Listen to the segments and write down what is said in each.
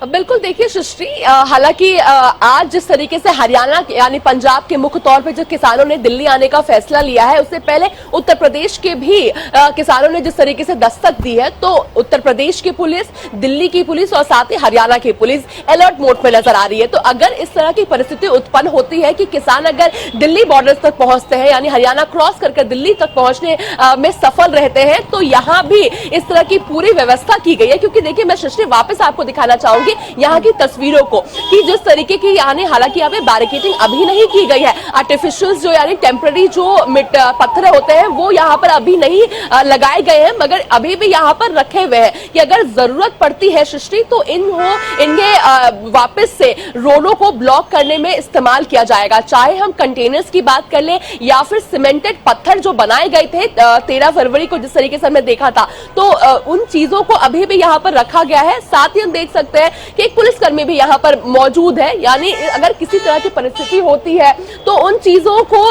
बिल्कुल देखिए सृष्टि, हालांकि आज जिस तरीके से हरियाणा यानी पंजाब के मुख्य तौर पे जो किसानों ने दिल्ली आने का फैसला लिया है, उससे पहले उत्तर प्रदेश के भी किसानों ने जिस तरीके से दस्तक दी है, तो उत्तर प्रदेश की पुलिस, दिल्ली की पुलिस और साथ ही हरियाणा की पुलिस अलर्ट मोड पे नजर आ रही है। तो अगर इस तरह की परिस्थिति उत्पन्न होती है कि किसान अगर दिल्ली बॉर्डर तक पहुंचते हैं यानी हरियाणा क्रॉस करके दिल्ली तक पहुंचने में सफल रहते हैं, तो यहाँ भी इस तरह की पूरी व्यवस्था की गई है। क्योंकि देखिए मैं सृष्टि वापस आपको दिखाना चाहूंगी यहाँ की तस्वीरों को कि जिस तरीके की यानी हालांकि यहाँ पे बैरिकेडिंग अभी नहीं की गई है, आर्टिफिशियल जो यानी टेम्पररी जो पत्थर होते हैं वो यहाँ पर अभी नहीं लगाए गए हैं, मगर अभी भी यहाँ पर रखे हुए हैं कि अगर जरूरत पड़ती है सृष्टि तो इन्हें वापस से रोडों को ब्लॉक करने में इस्तेमाल किया जाएगा। चाहे हम कंटेनर्स की बात कर ले या फिर सीमेंटेड पत्थर जो बनाए गए थे 13 फरवरी को जिस तरीके से हमने देखा था, तो उन चीजों को अभी भी यहाँ पर रखा गया है। साथ ही हम देख सकते हैं कि एक पुलिसकर्मी भी यहाँ पर मौजूद है, यानी अगर किसी तरह की परिस्थिति होती है तो उन चीजों को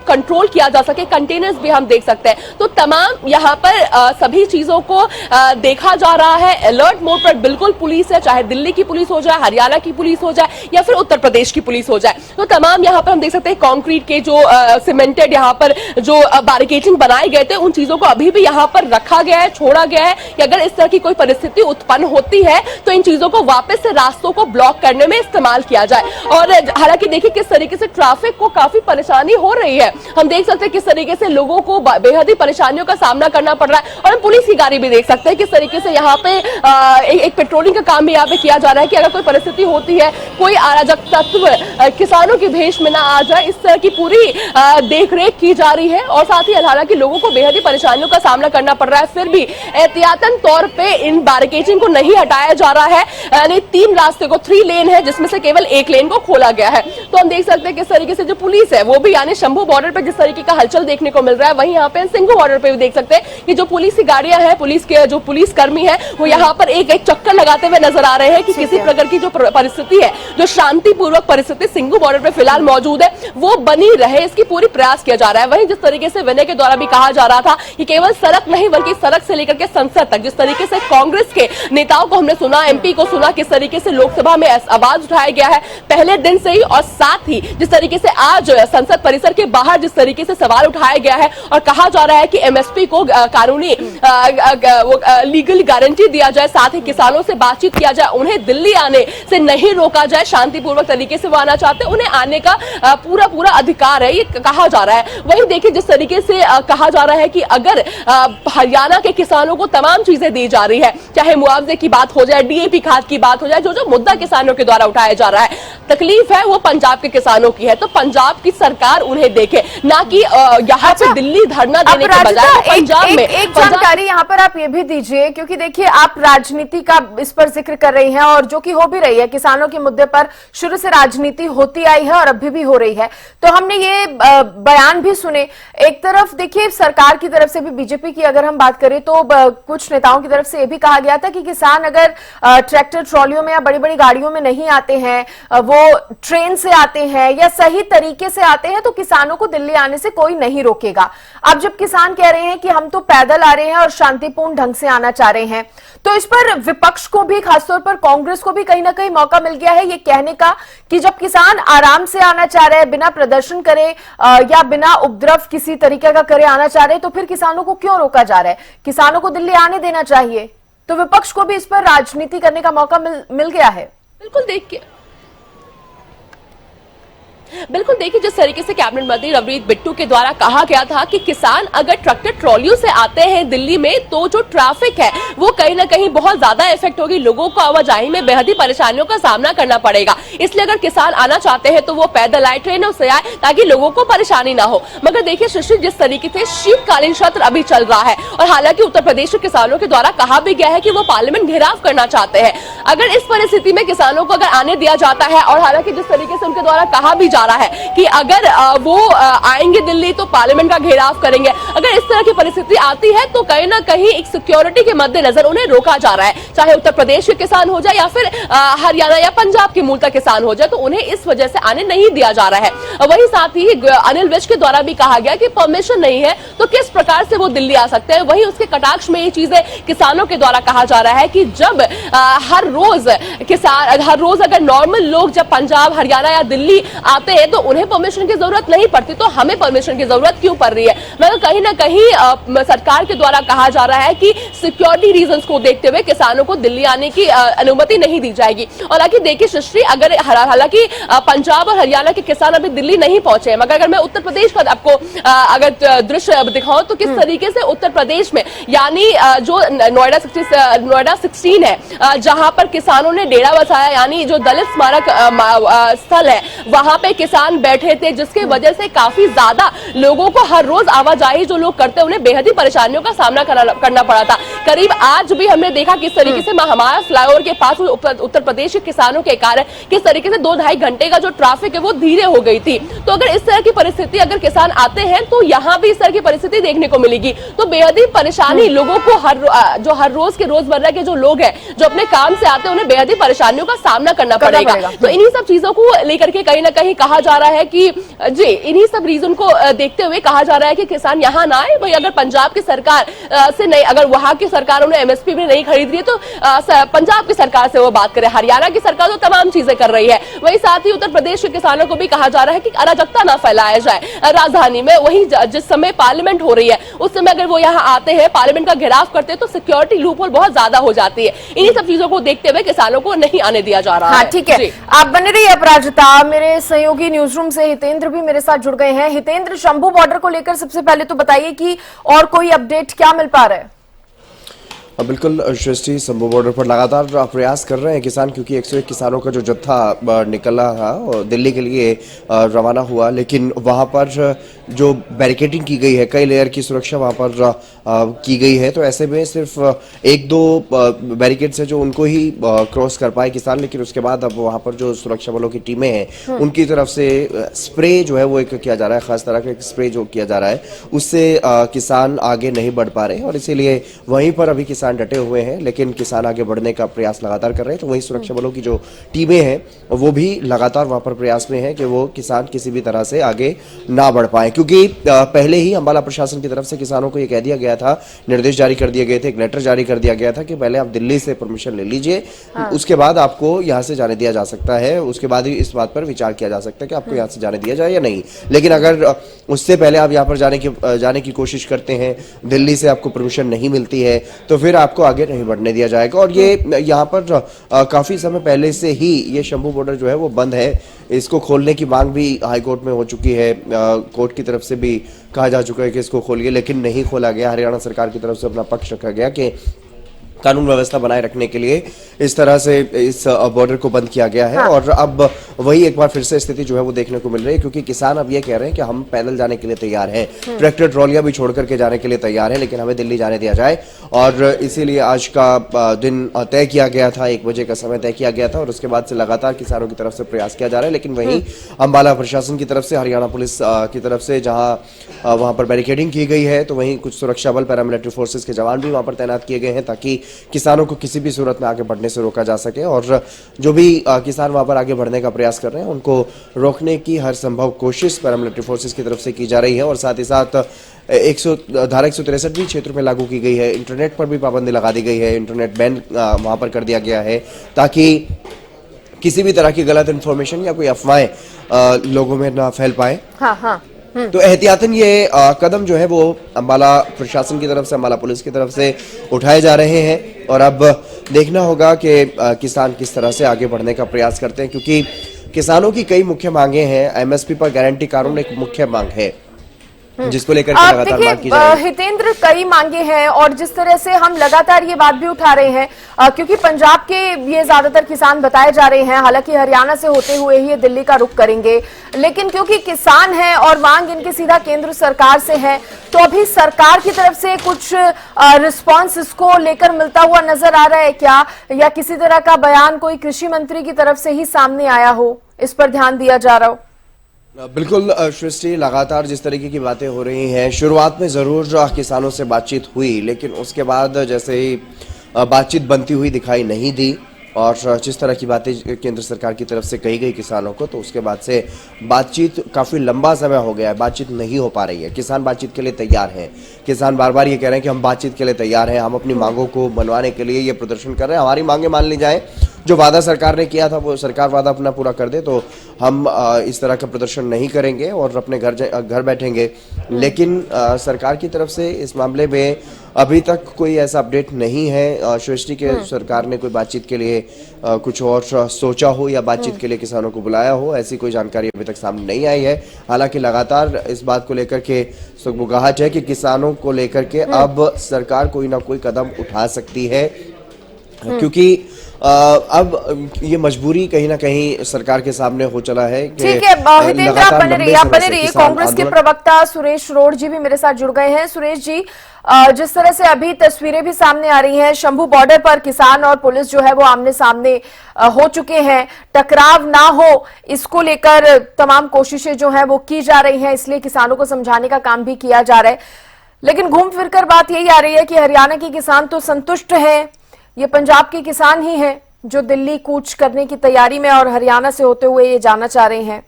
कंट्रोल किया जा सके। कंटेनर्स भी हम देख सकते हैं। तो तमाम यहाँ पर सभी चीजों को देखा जा रहा है। अलर्ट मोड पर बिल्कुल पुलिस है, चाहे दिल्ली की पुलिस हो जाए, हरियाणा की पुलिस हो जाए या फिर उत्तर प्रदेश की पुलिस हो जाए। तो तमाम यहाँ पर हम देख सकते हैं कॉन्क्रीट के जो सीमेंटेड यहाँ पर जो बैरिकेडिंग बनाए गए थे, उन चीजों को अभी भी यहाँ पर रखा गया है, छोड़ा गया है कि अगर इस तरह की कोई परिस्थिति उत्पन्न होती है तो इन चीजों को वापस से रास्तों को ब्लॉक करने में इस्तेमाल किया जाए। और हालांकि देखिए किस तरीके से ट्रैफिक को काफी परेशानी हो रही है, हम देख सकते हैं किस तरीके से लोगों को बेहद ही परेशानियों का सामना करना पड़ रहा है। और हम पुलिस की गाड़ी भी देख सकते हैं किस तरीके से यहाँ पे एक पेट्रोलिंग का काम भी यहाँ पे किया जा रहा है कि अगर कोई परिस्थिति होती है, कोई अराजक तत्व किसानों की भेष में ना आ जाए, इस तरह की पूरी देखरेख की जा रही है। और साथ ही हालांकि लोगों को बेहद ही परेशानियों का सामना करना पड़ रहा है, फिर भी एहतियातन तौर पे इन बैरिकेडिंग को नहीं हटाया जा रहा है। यानी 3 रास्ते को 3 लेन है जिसमें से केवल 1 लेन को खोला गया है। तो हम देख सकते हैं किस तरीके से जो पुलिस है वो भी यानी शंभू बॉर्डर पे जिस तरीके का हलचल देखने को मिल रहा है, वहीं यहाँ पे सिंघू बॉर्डर पे भी देख सकते हैं कि जो पुलिस की गाड़ियां हैं, पुलिस के जो पुलिस कर्मी है वो यहाँ पर एक चक्कर लगाते हुए नजर आ रहे हैं कि किसी प्रकार की जो परिस्थिति है, जो शांतिपूर्वक परिस्थिति सिंघू बॉर्डर पे फिलहाल मौजूद है, वो बनी रहे, इसकी पूरी प्रयास किया जा रहा है। वहीं जिस तरीके से विनय के द्वारा भी कहा जा रहा था कि केवल सड़क नहीं बल्कि सड़क से लेकर के संसद तक जिस तरीके से कांग्रेस के नेताओं को हमने सुना, एमपी को सुना, किस तरीके से लोकसभा में आवाज उठाया गया है पहले दिन से ही, और साथ ही जिस तरीके से आज संसद परिसर के बाहर जिस तरीके से सवाल उठाया गया है और कहा जा रहा है कि एमएसपी को कानूनी लीगल गारंटी दिया जाए, साथ ही किसानों से बातचीत किया जाए, उन्हें दिल्ली आने से नहीं रोका जाए, शांतिपूर्वक तरीके से वो आना चाहते हैं, उन्हें आने का पूरा अधिकार है, ये कहा जा रहा है। वहीं देखिए जिस तरीके से कहा जा रहा है कि अगर हरियाणा के किसानों को तमाम चीजें दी जा रही है, चाहे मुआवजे की बात हो जाए, डीएपी खाद की बात हो जाए, जो मुद्दा किसानों के द्वारा उठाया जा रहा है, तकलीफ है वो पंजाब के किसानों की है, तो पंजाब की सरकार उन्हें देखे, ना कि यहाँ पे दिल्ली धरना देने के बजाय पंजाब में। एक जानकारी यहाँ पर आप ये भी दीजिए, क्योंकि देखिए आप राजनीति का इस पर जिक्र कर रही हैं और जो कि हो भी रही है, किसानों के मुद्दे पर शुरू से राजनीति होती आई है और अभी भी हो रही है। तो हमने ये बयान भी सुने, एक तरफ देखिए सरकार की तरफ से भी, बीजेपी की अगर हम बात करें तो कुछ नेताओं की तरफ से ये भी कहा गया था कि किसान अगर ट्रैक्टर ट्रॉलियों में या बड़ी बड़ी गाड़ियों में नहीं आते हैं, वो ट्रेन से आते हैं या सही तरीके से आते हैं, तो किसानों को दिल्ली आने से कोई नहीं रोकेगा। अब जब किसान कह रहे हैं कि हम तो पैदल आ रहे हैं और शांतिपूर्ण ढंग से आना चाह रहे हैं, तो इस पर विपक्ष को भी, खासतौर पर कांग्रेस को भी कहीं ना कहीं मौका मिल गया है ये कहने का कि जब किसान आराम से आना चाह रहे हैं, बिना प्रदर्शन करे या बिना उपद्रव किसी तरीके का करे आना चाह रहे हैं, तो फिर किसानों को क्यों रोका जा रहा है? किसानों को दिल्ली आने देना चाहिए। तो विपक्ष को भी इस पर राजनीति करने का मौका मिल गया है। बिल्कुल देखिए जिस तरीके से कैबिनेट मंत्री रवनीत बिट्टू के द्वारा कहा गया था कि किसान अगर ट्रैक्टर ट्रॉलियों से आते हैं दिल्ली में, तो जो ट्रैफिक है वो कहीं ना कहीं बहुत ज्यादा इफेक्ट होगी, लोगों को आवाजाही में बेहद ही परेशानियों का सामना करना पड़ेगा। इसलिए अगर किसान आना चाहते हैं तो वो पैदल आए, ट्रेनों से आए, ताकि लोगों को परेशानी ना हो। मगर देखिए सृष्टि, जिस तरीके से शीतकालीन सत्र अभी चल रहा है और हालांकि उत्तर प्रदेश के किसानों के द्वारा कहा भी गया है कि वो पार्लियामेंट घेराव करना चाहते हैं, अगर इस परिस्थिति में किसानों को अगर आने दिया जाता है और हालांकि जिस तरीके से उनके द्वारा कहा भी जा रहा है कि अगर वो आएंगे दिल्ली तो पार्लियामेंट का घेराव करेंगे, अगर इस तरह की परिस्थिति आती है तो कहीं ना कहीं एक सिक्योरिटी के मद्देनजर उन्हें रोका जा रहा है, चाहे उत्तर प्रदेश के किसान हो जाए या फिर हरियाणा या पंजाब के मूल का किसान हो जाए, तो उन्हें इस वजह से आने नहीं दिया जा रहा है। वहीं साथ ही अनिल विज के द्वारा भी कहा गया कि परमिशन नहीं है तो किस प्रकार से वो दिल्ली आ सकते हैं। वहीं उसके कटाक्ष में ये चीजें किसानों के द्वारा कहा जा रहा है कि जब हर हर रोज अगर नॉर्मल लोग जब पंजाब, हरियाणा या दिल्ली आते हैं तो उन्हें परमिशन की जरूरत नहीं पड़ती, तो हमें परमिशन की जरूरत क्यों पड़ रही है? मगर कहीं ना कहीं सरकार के द्वारा कहा जा रहा है कि सिक्योरिटी रीजंस को देखते हुए किसानों को दिल्ली आने की अनुमति नहीं दी जाएगी। और आगे देखिए सृष्टि, अगर हालांकि पंजाब और हरियाणा के किसान अभी दिल्ली नहीं पहुंचे हैं, मगर अगर मैं उत्तर प्रदेश का आपको अगर दृश्य दिखाऊं तो किस तरीके से उत्तर प्रदेश में यानी जो नोएडा 16 है, जहां पर किसानों ने डेरा बसाया, यानी जो दलित स्मारक स्थल है वहां पे किसान बैठे थे, जिसके वजह से काफी ज्यादा लोगों को हर रोज आवाजाही जो लोग करते हैं उन्हें बेहद ही परेशानियों का सामना करना पड़ा था। करीब आज भी हमने देखा किस तरीके से महामाया फ्लाईओवर के पास उत्तर प्रदेश के किसानों के कारण किस तरीके से 2-2.5 घंटे का जो ट्रैफिक है वो धीरे हो गई थी। तो अगर इस तरह की परिस्थिति अगर किसान आते हैं तो यहाँ भी इस तरह की परिस्थिति देखने को मिलेगी, तो बेहद ही परेशानी लोगों को हर रोज के रोजमर्रा के जो लोग हैं जो अपने काम से आते हैं उन्हें बेहद ही परेशानियों का सामना करना पड़ेगा। तो इन्हीं सब चीजों को लेकर के कहीं ना कहीं कहा जा रहा है कि जी इन्हीं सब रीजन को देखते हुए कहा जा रहा है कि किसान यहाँ ना आए। वही अगर पंजाब की सरकार से नहीं, अगर वहां की सरकार उन्हें एमएसपी भी नहीं खरीद रही है तो पंजाब की सरकार से वो बात करे। हरियाणा की सरकार तो तमाम चीजें कर रही है। वही साथ ही उत्तर प्रदेश के किसानों को भी कहा जा रहा है कि अराजकता ना फैलाया जाए राजधानी में। वही जिस समय पार्लियामेंट हो रही है उस समय अगर वो यहाँ आते हैं, पार्लियामेंट का घेराव करते हैं तो सिक्योरिटी लूपहोल बहुत ज्यादा हो जाती है। इन्हीं सब चीजों को देखते हुए किसानों को नहीं आने दिया जा रहा है। ठीक है, आप बने रहिए अपराजिता। मेरे सहयोगी न्यूज रूम से हितेंद्र भी मेरे साथ जुड़ गए हैं। हितेंद्र, शंभू बॉर्डर को लेकर सबसे पहले तो बताइए कि और कोई अपडेट क्या मिल पा रहा है? बिल्कुल सृष्टि, शंभू बॉर्डर पर लगातार प्रयास कर रहे हैं किसान, क्योंकि 101 किसानों का जो जत्था निकला है और दिल्ली के लिए रवाना हुआ, लेकिन वहां पर जो बैरिकेडिंग की गई है, कई लेयर की सुरक्षा वहां पर की गई है, तो ऐसे में सिर्फ 1-2 बैरिकेड्स है जो उनको ही क्रॉस कर पाए किसान। लेकिन उसके बाद अब वहां पर जो सुरक्षा बलों की टीमें हैं उनकी तरफ से स्प्रे जो है वो एक किया जा रहा है, खास तरह का एक स्प्रे जो किया जा रहा है, उससे किसान आगे नहीं बढ़ पा रहे हैं और इसीलिए वहीं पर अभी किसान डटे हुए हैं। लेकिन किसान आगे बढ़ने का प्रयास लगातार कर रहे हैं, तो वहीं सुरक्षा बलों की जो टीमें हैं वो भी लगातार वहां पर प्रयास में है कि वो किसान किसी भी तरह से आगे ना बढ़ पाए, क्योंकि पहले ही अंबाला प्रशासन की तरफ से किसानों को ये कह दिया गया था, निर्देश जारी कर दिए गए थे, एक लेटर जारी कर दिया गया था कि पहले आप दिल्ली से परमिशन ले लीजिए, उसके बाद आपको यहाँ से जाने दिया जा सकता है, उसके बाद ही इस बात पर विचार किया जा सकता है कि आपको यहाँ से जाने दिया जाए या नहीं। लेकिन अगर उससे पहले आप यहाँ पर जाने की कोशिश करते हैं, दिल्ली से आपको परमिशन नहीं मिलती है, तो फिर आपको आगे नहीं बढ़ने दिया जाएगा। और ये यहाँ पर काफी समय पहले से ही ये शंभू बॉर्डर जो है वो बंद है, इसको खोलने की मांग भी हाई कोर्ट में हो चुकी है, कोर्ट की तरफ से भी कहा जा चुका है कि इसको खोलिए, लेकिन नहीं खोला गया। हरियाणा सरकार की तरफ से अपना पक्ष रखा गया कि कानून व्यवस्था बनाए रखने के लिए इस तरह से इस बॉर्डर को बंद किया गया है। हाँ। और अब वही एक बार फिर से स्थिति जो है वो देखने को मिल रही है, क्योंकि किसान अब ये कह रहे हैं कि हम पैदल जाने के लिए तैयार हैं, ट्रैक्टर ट्रॉलियां भी छोड़ करके जाने के लिए तैयार हैं, लेकिन हमें दिल्ली जाने दिया जाए। और इसीलिए आज का दिन तय किया गया था, 1 बजे का समय तय किया गया था और उसके बाद से लगातार किसानों की तरफ से प्रयास किया जा रहा है। लेकिन वहीं अंबाला प्रशासन की तरफ से, हरियाणा पुलिस की तरफ से जहां वहां पर बैरिकेडिंग की गई है, तो वहीं कुछ सुरक्षा बल, पैरामिलिट्री फोर्सेस के जवान भी वहां पर तैनात किए गए हैं ताकि किसानों को किसी भी सूरत में आगे बढ़ने से रोका जा सके। और जो भी किसान वहां पर आगे बढ़ने का प्रयास कर रहे हैं उनको रोकने की हर संभव कोशिश पैरामिलिट्री फोर्सेस की तरफ से की जा रही है। और साथ ही साथ धारा 163 भी क्षेत्र में लागू की गई है, इंटरनेट पर भी पाबंदी लगा दी गई है, इंटरनेट बैन वहां पर कर दिया गया है ताकि किसी भी तरह की गलत इंफॉर्मेशन या कोई अफवाहें लोगों में ना फैल पाए। हाँ। तो एहतियातन ये कदम जो है वो अंबाला प्रशासन की तरफ से, अंबाला पुलिस की तरफ से उठाए जा रहे हैं। और अब देखना होगा कि किसान किस तरह से आगे बढ़ने का प्रयास करते हैं, क्योंकि किसानों की कई मुख्य मांगे हैं। एमएसपी पर गारंटी कानून एक मुख्य मांग है जिसको लेकर के लगातार मांग की जा रही है। हितेंद्र, कई मांगे हैं और जिस तरह से हम लगातार ये बात भी उठा रहे हैं, क्योंकि पंजाब के ये ज्यादातर किसान बताए जा रहे हैं, हालांकि हरियाणा से होते हुए ही ये दिल्ली का रुख करेंगे, लेकिन क्योंकि किसान हैं और मांग इनकी सीधा केंद्र सरकार से है, तो अभी सरकार की तरफ से कुछ रिस्पॉन्स इसको लेकर मिलता हुआ नजर आ रहा है क्या, या किसी तरह का बयान कोई कृषि मंत्री की तरफ से ही सामने आया हो, इस पर ध्यान दिया जा रहा हो? बिल्कुल सृष्टि, लगातार जिस तरीके की बातें हो रही हैं, शुरुआत में जरूर किसानों से बातचीत हुई, लेकिन उसके बाद जैसे ही बातचीत बनती हुई दिखाई नहीं दी और जिस तरह की बातें केंद्र सरकार की तरफ से कही गई किसानों को, तो उसके बाद से बातचीत काफ़ी लंबा समय हो गया है, बातचीत नहीं हो पा रही है। किसान बातचीत के लिए तैयार हैं, किसान बार बार ये कह रहे हैं कि हम बातचीत के लिए तैयार हैं, हम अपनी मांगों को मनवाने के लिए ये प्रदर्शन कर रहे हैं, हमारी मांगें मान ली जाए, जो वादा सरकार ने किया था वो सरकार वादा अपना पूरा कर दे तो हम इस तरह का प्रदर्शन नहीं करेंगे और अपने घर बैठेंगे। लेकिन सरकार की तरफ से इस मामले में अभी तक कोई ऐसा अपडेट नहीं है। सृष्टि के सरकार ने कोई बातचीत के लिए कुछ और सोचा हो या बातचीत के लिए किसानों को बुलाया हो, ऐसी कोई जानकारी अभी तक सामने नहीं आई है। हालांकि लगातार इस बात को लेकर के सुगबुगाहट है कि किसानों को लेकर के अब सरकार कोई ना कोई कदम उठा सकती है, क्योंकि अब ये मजबूरी कहीं ना कहीं सरकार के सामने हो चला है कि ठीक है हितेंद्र, आप बने रहिए। कांग्रेस के प्रवक्ता सुरेश रोड जी भी मेरे साथ जुड़ गए हैं। सुरेश जी, जिस तरह से अभी तस्वीरें भी सामने आ रही हैं, शंभू बॉर्डर पर किसान और पुलिस जो है वो आमने सामने हो चुके हैं, टकराव ना हो इसको लेकर तमाम कोशिशें जो है वो की जा रही हैं, इसलिए किसानों को समझाने का काम भी किया जा रहा है। लेकिन घूम फिर कर बात यही आ रही है कि हरियाणा के किसान तो संतुष्ट हैं, ये पंजाब के किसान ही हैं जो दिल्ली कूच करने की तैयारी में और हरियाणा से होते हुए ये जाना चाह रहे हैं।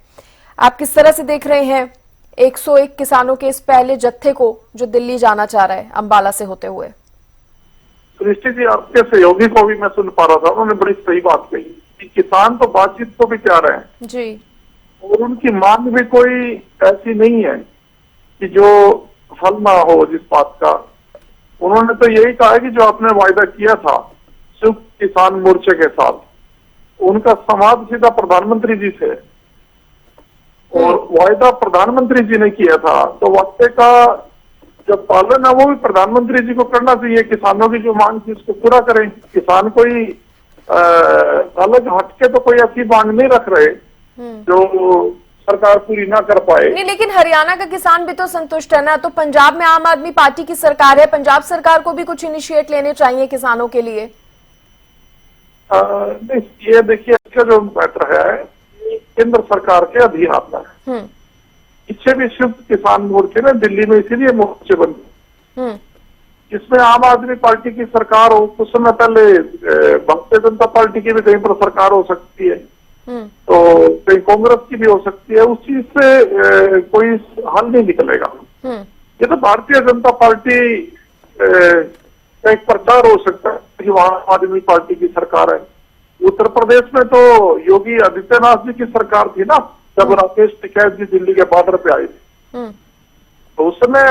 आप किस तरह से देख रहे हैं 101 किसानों के इस पहले जत्थे को जो दिल्ली जाना चाह रहा है अंबाला से होते हुए? सृष्टि जी, आपके सहयोगी को भी मैं सुन पा रहा था, उन्होंने बड़ी सही बात कही कि किसान तो बातचीत को भी तैयार हैं जी, और उनकी मांग भी कोई ऐसी नहीं है कि जो हल ना हो जिस बात का। उन्होंने तो यही कहा है कि जो आपने वायदा किया था संयुक्त किसान मोर्चे के साथ, उनका संवाद सीधा प्रधानमंत्री जी से, और वायदा प्रधानमंत्री जी ने किया था, तो वादे का जो पालन है वो भी प्रधानमंत्री जी को करना चाहिए। किसानों की जो मांग थी उसको पूरा करें। किसान कोई अलग हटके तो कोई ऐसी मांग नहीं रख रहे जो सरकार पूरी ना कर पाए। नहीं, लेकिन हरियाणा का किसान भी तो संतुष्ट है ना। तो पंजाब में आम आदमी पार्टी की सरकार है, पंजाब सरकार को भी कुछ इनिशिएट लेने चाहिए किसानों के लिए। नहीं, ये देखिए, इसका जो मैटर है केंद्र सरकार के अधीन आता है। पीछे भी संयुक्त किसान मोर्चे ने दिल्ली में इसीलिए मोर्चे बंद, इसमें आम आदमी पार्टी की सरकार हो, कुछ समय पहले भारतीय जनता पार्टी की भी कहीं पर सरकार हो सकती है, तो कहीं कांग्रेस की भी हो सकती है। उस चीज से कोई हल नहीं निकलेगा। ये तो भारतीय जनता पार्टी का एक प्रचार हो सकता है कि वहां आम आदमी पार्टी की सरकार है। उत्तर प्रदेश में तो योगी आदित्यनाथ जी की सरकार थी ना, जब राकेश टिकैत जी दिल्ली के बॉर्डर पे आए थे, तो उस समय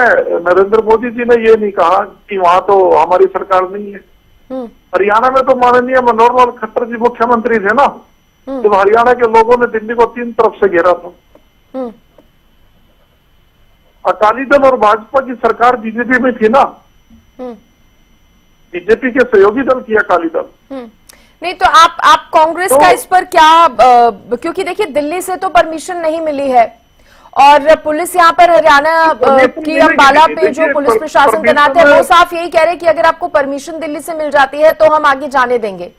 नरेंद्र मोदी जी ने ये नहीं कहा कि वहां तो हमारी सरकार नहीं है। हरियाणा में तो माननीय मनोहर लाल खट्टर जी मुख्यमंत्री थे ना, जब हरियाणा के लोगों ने दिल्ली को 3 तरफ से घेरा था। अकाली दल और भाजपा की सरकार बीजेपी में थी ना, बीजेपी के सहयोगी दल की अकाली दल। नहीं, तो आप कांग्रेस का इस पर क्या, क्योंकि देखिए दिल्ली से तो परमिशन नहीं मिली है और पुलिस यहाँ पर हरियाणा की अंबाला पे जो पुलिस प्रशासन तैनात है वो साफ यही कह रहे हैं कि अगर आपको परमिशन दिल्ली से मिल जाती है तो हम आगे जाने देंगे,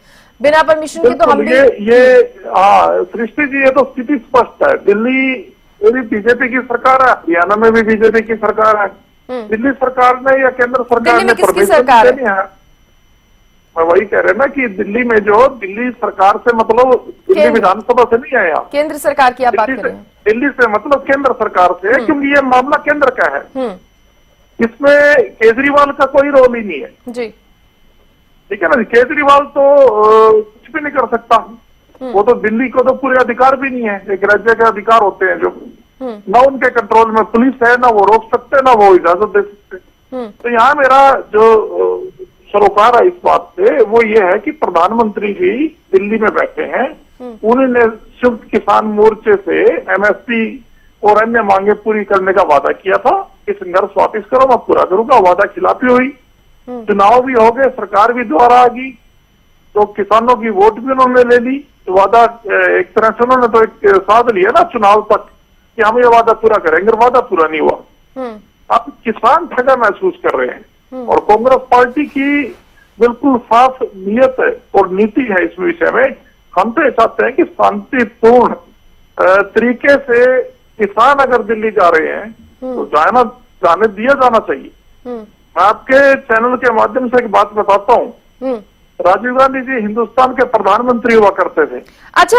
बिना परमिशन के तो हम भी। ये सृष्टि जी, ये तो स्थिति स्पष्ट है। दिल्ली भी बीजेपी की सरकार है, हरियाणा में भी बीजेपी की सरकार है। दिल्ली सरकार ने या केंद्र सरकार ने परमिशन देनी है। मैं वही कह रहे ना कि दिल्ली में जो दिल्ली सरकार से मतलब दिल्ली विधानसभा से नहीं आया, केंद्र सरकार की आप बात कर रहे हैं। दिल्ली से मतलब केंद्र सरकार से, क्योंकि ये मामला केंद्र का है, इसमें केजरीवाल का कोई रोल ही नहीं है जी। ठीक है ना, केजरीवाल तो कुछ भी नहीं कर सकता, वो तो दिल्ली को तो पूरे अधिकार भी नहीं है। एक राज्य के अधिकार होते हैं जो ना उनके कंट्रोल में पुलिस है, ना वो रोक सकते, ना वो इजाजत दे सकते। तो यहाँ मेरा जो सरोकार है इस बात से वो ये है कि प्रधानमंत्री जी दिल्ली में बैठे हैं, उन्होंने संयुक्त किसान मोर्चे से एमएसपी और अन्य मांगे पूरी करने का वादा किया था कि संघर्ष वापिस करो, मैं पूरा करूंगा। वादा खिलाफी हुई, चुनाव भी हो गए, सरकार भी दोबारा आ गई, तो किसानों की वोट भी उन्होंने ले ली। तो वादा एक तरह से उन्होंने तो एक साध लिया ना चुनाव तक कि हम ये वादा पूरा करेंगे, वादा पूरा नहीं हुआ। अब किसान ठगा महसूस कर रहे हैं और कांग्रेस पार्टी की बिल्कुल साफ नियत है और नीति है इस विषय में। हम तो ये चाहते हैं कि शांतिपूर्ण तरीके से किसान अगर दिल्ली जा रहे हैं तो जाने दिया जाना चाहिए। मैं आपके चैनल के माध्यम से एक बात बताता हूँ राजीव गांधी जी हिंदुस्तान के प्रधानमंत्री हुआ करते थे। अच्छा,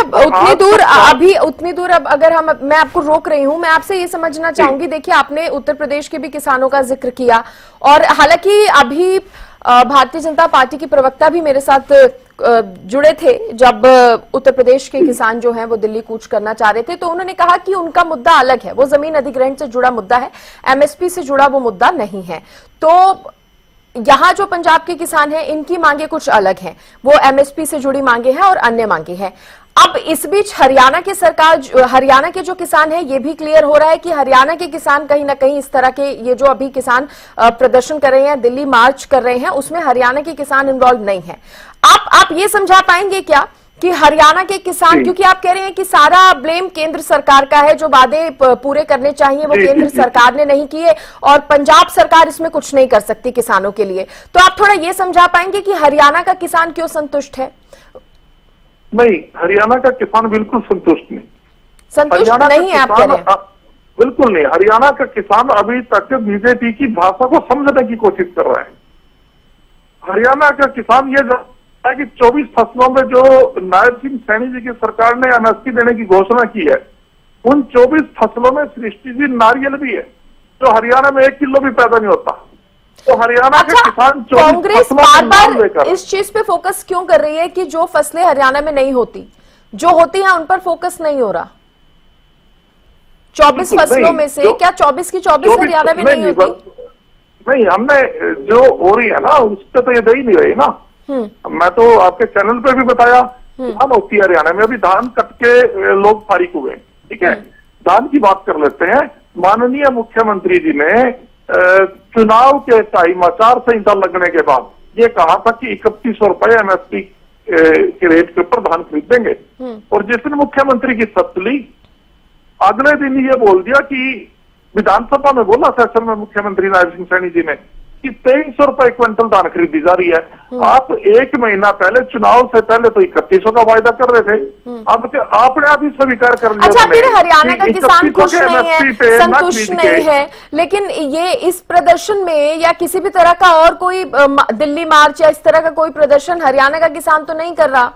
उतनी दूर अब अगर मैं आपको रोक रही हूं, मैं आपसे ये समझना चाहूंगी, देखिए आपने उत्तर प्रदेश के भी किसानों का जिक्र किया, और हालांकि अभी भारतीय जनता पार्टी की प्रवक्ता भी मेरे साथ जुड़े थे जब उत्तर प्रदेश के किसान जो हैं वो दिल्ली कूच करना चाह रहे थे, तो उन्होंने कहा कि उनका मुद्दा अलग है, वो जमीन अधिग्रहण से जुड़ा मुद्दा है, एमएसपी से जुड़ा वो मुद्दा नहीं है। तो यहाँ जो पंजाब के किसान हैं इनकी मांगे कुछ अलग हैं, वो एमएसपी से जुड़ी मांगे हैं और अन्य मांगे हैं। अब इस बीच हरियाणा के जो किसान हैं, ये भी क्लियर हो रहा है कि हरियाणा के किसान कहीं ना कहीं इस तरह के, ये जो अभी किसान प्रदर्शन कर रहे हैं, दिल्ली मार्च कर रहे हैं, उसमें हरियाणा के किसान इन्वॉल्व नहीं है। आप ये समझा पाएंगे क्या कि हरियाणा के किसान, क्योंकि आप कह रहे हैं कि सारा ब्लेम केंद्र सरकार का है, जो वादे पूरे करने चाहिए वो केंद्र सरकार ने नहीं किए और पंजाब सरकार इसमें कुछ नहीं कर सकती किसानों के लिए, तो आप थोड़ा ये समझा पाएंगे कि हरियाणा का किसान क्यों संतुष्ट है? नहीं, हरियाणा का किसान बिल्कुल संतुष्ट नहीं नहीं है, आप कह रहे हैं? बिल्कुल नहीं। हरियाणा का किसान अभी तक बीजेपी की भाषा को समझने की कोशिश कर रहा है। हरियाणा का किसान ये जानता है कि 24 फसलों में जो नायब सिंह सैनी जी की सरकार ने एमएसपी देने की घोषणा की है, उन 24 फसलों में सृष्टि जी नारियल भी है, जो हरियाणा में 1 किलो भी पैदा नहीं होता। तो हरियाणा के किसान कांग्रेस बार-बार इस चीज पे फोकस क्यों कर रही है कि जो फसलें हरियाणा में नहीं होती, जो होती हैं उन पर फोकस नहीं हो रहा? 24 फसलों में से क्या 24 की 24 हरियाणा में नहीं होती? नहीं, हमने जो हो रही है ना उस पर तो ये दे ही नहीं रही ना। मैं तो आपके चैनल पे भी बताया, धान होती है हरियाणा में, अभी धान कट के लोग फारिग हुए, ठीक है। धान की बात कर लेते हैं। माननीय मुख्यमंत्री जी ने चुनाव के टाइम आचार संहिता लगने के बाद ये कहा था कि 3100 रुपए एमएसपी के रेट के ऊपर धान खरीद देंगे, और जिस दिन मुख्यमंत्री की शपथ ली, अगले दिन ये बोल दिया कि विधानसभा में बोला सेशन में मुख्यमंत्री नायब सिंह सैनी जी ने कि 2300 रुपए क्विंटल धान खरीदी जा रही है। आप 1 महीना पहले, चुनाव से पहले तो 3100 का वायदा कर रहे थे, अब आपने अभी स्वीकार कर लिया। अच्छा, फिर हरियाणा का किसान खुश नहीं है, संतुष्ट नहीं है, लेकिन ये इस प्रदर्शन में या किसी भी तरह का और कोई दिल्ली मार्च या इस तरह का कोई प्रदर्शन हरियाणा का किसान तो नहीं कर रहा,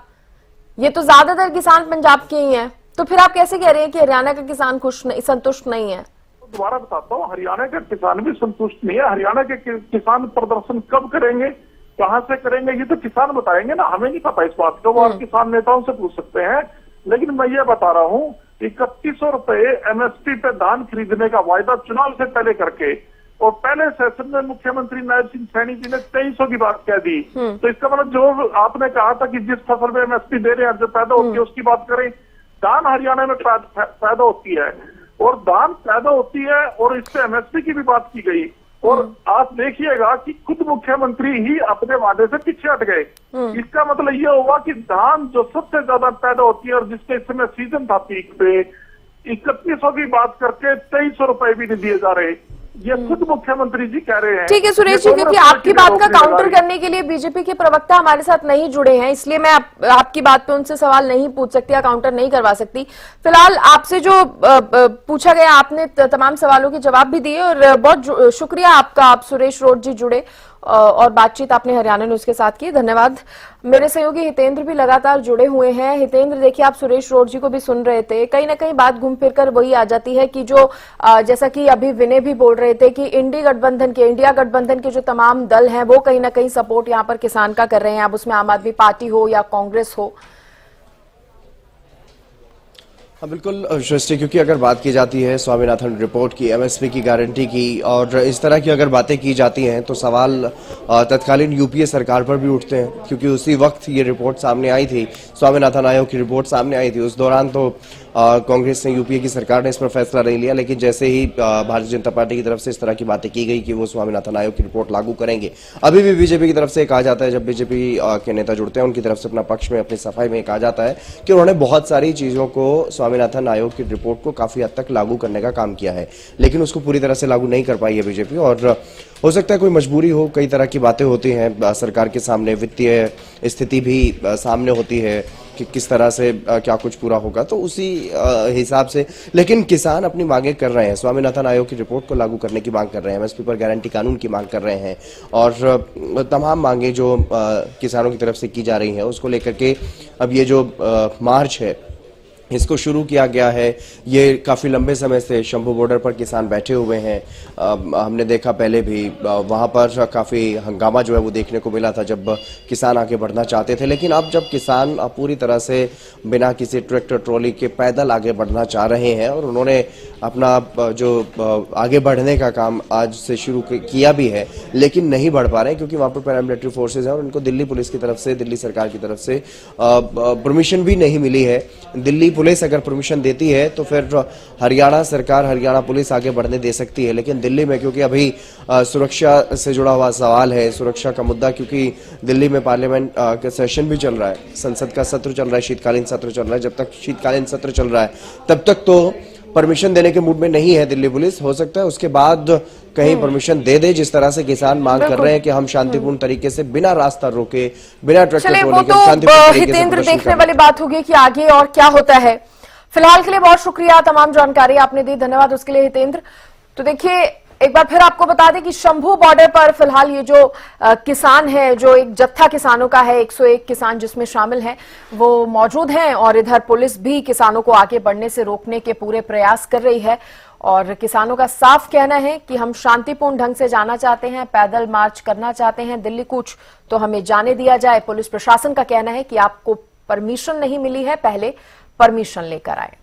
ये तो ज्यादातर किसान पंजाब के ही हैं, तो फिर आप कैसे कह रहे हैं कि हरियाणा का किसान संतुष्ट नहीं है? दोबारा बताता हूँ, हरियाणा के किसान भी संतुष्ट नहीं है। हरियाणा के किसान प्रदर्शन कब करेंगे, कहां से करेंगे, ये तो किसान बताएंगे ना, हमें नहीं पता इस बात का, वो आप किसान नेताओं से पूछ सकते हैं। लेकिन मैं ये बता रहा हूँ, 3100 रुपए एमएसपी पे धान खरीदने का वायदा चुनाव से पहले करके, और पहले सेशन में मुख्यमंत्री नायब सिंह सैनी जी ने 2300 की बात कह दी, तो इसका मतलब जो आपने कहा था कि जिस फसल में एमएसपी दे रहे हैं, जो पैदा होती है उसकी बात करें। धान हरियाणा में पैदा होती है, और धान पैदा होती है, और इस पे एमएसपी की भी बात की गई, और आप देखिएगा कि खुद मुख्यमंत्री ही अपने वादे से पीछे हट गए। इसका मतलब ये होगा कि धान जो सबसे ज्यादा पैदा होती है और जिसके इस समय सीजन था पीक पे, 3100 की बात करके 2300 रुपए भी नहीं दिए जा रहे, ये खुद मुख्यमंत्री जी कह रहे हैं। ठीक है सुरेश जी, क्योंकि आपकी बात का काउंटर करने के लिए बीजेपी के प्रवक्ता हमारे साथ नहीं जुड़े हैं, इसलिए मैं आपकी बात पे उनसे सवाल नहीं पूछ सकती या काउंटर नहीं करवा सकती। फिलहाल आपसे जो पूछा गया, आपने तमाम सवालों के जवाब भी दिए, और बहुत शुक्रिया आपका, आप सुरेश रोड जी जुड़े और बातचीत आपने हरियाणा न्यूज के साथ की, धन्यवाद। मेरे सहयोगी हितेंद्र भी लगातार जुड़े हुए हैं। हितेंद्र, देखिए आप सुरेश रोड जी को भी सुन रहे थे, कहीं ना कहीं बात घूम फिर कर वही आ जाती है कि जो जैसा कि अभी विनय भी बोल रहे थे कि इंडिया गठबंधन के जो तमाम दल हैं वो कहीं ना कहीं सपोर्ट यहाँ पर किसान का कर रहे हैं, अब उसमें आम आदमी पार्टी हो या कांग्रेस हो। हाँ बिल्कुल सृष्टि, क्योंकि अगर बात की जाती है स्वामीनाथन रिपोर्ट की, एमएसपी की गारंटी की, और इस तरह की अगर बातें की जाती हैं तो सवाल तत्कालीन यूपीए सरकार पर भी उठते हैं, क्योंकि उसी वक्त ये रिपोर्ट सामने आई थी, स्वामीनाथन आयोग की रिपोर्ट सामने आई थी। उस दौरान तो कांग्रेस ने, यूपीए की सरकार ने इस पर फैसला नहीं लिया, लेकिन जैसे ही भारतीय जनता पार्टी की तरफ से इस तरह की बातें की गई कि वो स्वामीनाथन आयोग की रिपोर्ट लागू करेंगे, अभी भी बीजेपी की तरफ से कहा जाता है, जब बीजेपी के नेता जुड़ते हैं उनकी तरफ से अपना पक्ष में, अपनी सफाई में कहा जाता है कि उन्होंने बहुत सारी चीजों को, स्वामीनाथन आयोग की रिपोर्ट को काफी हद तक लागू करने का काम किया है, लेकिन उसको पूरी तरह से लागू नहीं कर पाई है बीजेपी, और हो सकता है कोई मजबूरी हो, कई तरह की बातें होती हैं सरकार के सामने, वित्तीय स्थिति भी सामने होती है कि किस तरह से क्या कुछ पूरा होगा, तो उसी हिसाब से। लेकिन किसान अपनी मांगे कर रहे हैं, स्वामीनाथन आयोग की रिपोर्ट को लागू करने की मांग कर रहे हैं, एमएसपी पर गारंटी कानून की मांग कर रहे हैं, और तमाम मांगे जो किसानों की तरफ से की जा रही हैं उसको लेकर के अब ये जो मार्च है इसको शुरू किया गया है। ये काफ़ी लंबे समय से शंभू बॉर्डर पर किसान बैठे हुए हैं। हमने देखा पहले भी वहाँ पर काफ़ी हंगामा जो है वो देखने को मिला था जब किसान आगे बढ़ना चाहते थे, लेकिन अब जब किसान पूरी तरह से बिना किसी ट्रैक्टर ट्रॉली के पैदल आगे बढ़ना चाह रहे हैं और उन्होंने अपना जो आगे बढ़ने का काम आज से शुरू किया भी है, लेकिन नहीं बढ़ पा रहे हैं क्योंकि वहाँ पर पैरामिलिट्री फोर्सेज हैं और उनको दिल्ली पुलिस की तरफ से, दिल्ली सरकार की तरफ से परमिशन भी नहीं मिली है। दिल्ली पुलिस अगर परमिशन देती है तो फिर हरियाणा सरकार, हरियाणा पुलिस आगे बढ़ने दे सकती है, लेकिन दिल्ली में क्योंकि अभी सुरक्षा से जुड़ा हुआ सवाल है, सुरक्षा का मुद्दा, क्योंकि दिल्ली में पार्लियामेंट का सेशन भी चल रहा है, संसद का सत्र चल रहा है, शीतकालीन सत्र चल रहा है। जब तक शीतकालीन सत्र चल रहा है तब तक तो परमिशन देने के मूड में नहीं है दिल्ली पुलिस। हो सकता है उसके बाद कहीं परमिशन दे दे, जिस तरह से किसान मांग कर रहे हैं कि हम शांतिपूर्ण तरीके से बिना रास्ता रोके, बिना ट्रैक्टर ट्रॉली के शांतिपूर्ण तरीके से हितेंद्र, देखने वाली बात होगी कि आगे और क्या होता है। फिलहाल के लिए बहुत शुक्रिया, तमाम जानकारी आपने दी, धन्यवाद उसके लिए हितेंद्र। तो देखिए एक बार फिर आपको बता दें कि शंभू बॉर्डर पर फिलहाल ये जो किसान है, जो एक जत्था किसानों का है, 101 किसान जिसमें शामिल हैं, वो मौजूद हैं और इधर पुलिस भी किसानों को आगे बढ़ने से रोकने के पूरे प्रयास कर रही है। और किसानों का साफ कहना है कि हम शांतिपूर्ण ढंग से जाना चाहते हैं, पैदल मार्च करना चाहते हैं दिल्ली कूच, तो हमें जाने दिया जाए। पुलिस प्रशासन का कहना है कि आपको परमिशन नहीं मिली है, पहले परमिशन लेकर आए।